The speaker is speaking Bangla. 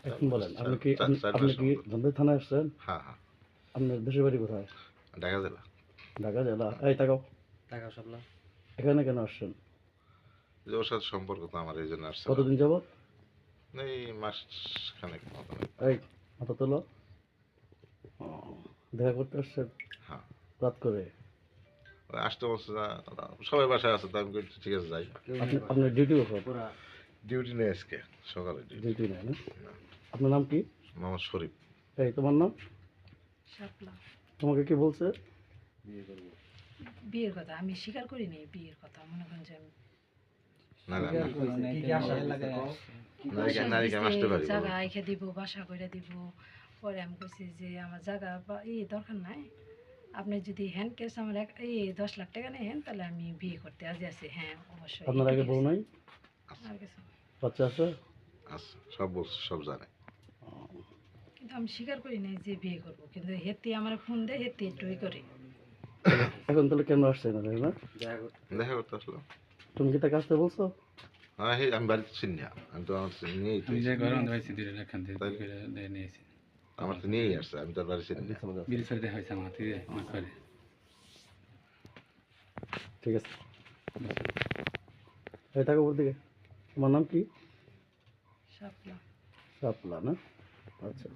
এখন বলেন আপনি কি চার আপনি মাস কি ধনবাড়ি থানায় আসছেন? হ্যাঁ হ্যাঁ আপনার দেশের বাড়ি কোথায়? ঢাকা জেলা ঢাকা জেলা। এই তাকাও, টাকা সাপলা এখানে কেন আসছেন? যে ওর সাথে সম্পর্ক তো আমার এই জন্য আসছে কতদিন যাবত? এই মাস খানেক মতন এই মাথা তোলো। ও, দেখা করতে আসছেন হ্যাঁ রাত করে? ওই আসতে বলছে না সবাই বাসায় আছে তো আমি বলছি, ঠিক আছে যাই আপনার ডিউটি কখন? পুরা ডিউটি নেই আজকে সকালে ডিউটি ডিউটি নেই না? আপনার নাম কি? মোহাম্মদ শরীফ এই তোমার নাম? শাপলা। তোমাকে কি বলছে? বিয়ে করবো বিয়ের কথা আমি স্বীকার করিনি, বিয়ের কথা মনে করেন যে আমি না না কি কি আশা লাগে নারীকে আমি আসতে পারি জায়গা আইখা দিব, বাসা করে দিব। পরে আমি কইছি যে আমার জায়গা দরকার নাই, আপনি যদি হ্যান্ড ক্যাশ আমার 10 লাখ টাকা নেন তাহলে আমি বিয়ে করতে রাজি আছি। হ্যাঁ অবশ্যই। আপনার আগে বউ নাই? আর কিছু না। বাচ্চা আছে? আচ্ছা সব বলছে সব জানে ও, কিন্তু আমি স্বীকার করি নাই যে বিয়ে করব, কিন্তু হেতি আমার ফোন দেয়, হেতি একটুই করে। এখন তাহলে কেন আসছেন না? দেখা করতে দেখা করতে আসলো তুমি কি তাকে আসতে বলছো? হ্যাঁ আমি বাড়িতে চিনি না আমি তো আমার নিয়েই তো আমি যে এসেছি। ঘরে অন্ধ হয়েছি দূরে এখান থেকে তাই? করে নিয়েছি আমার তো নিয়েই আসছে আমি তো আর বাড়ি চিনি না বিড়ি সাইডে হয়েছে আমার থেকে আমার ঘরে ঠিক আছে, এই তাকে উপর দিকে। তোমার নাম কি? শাপলা। শাপলা না? আচ্ছা।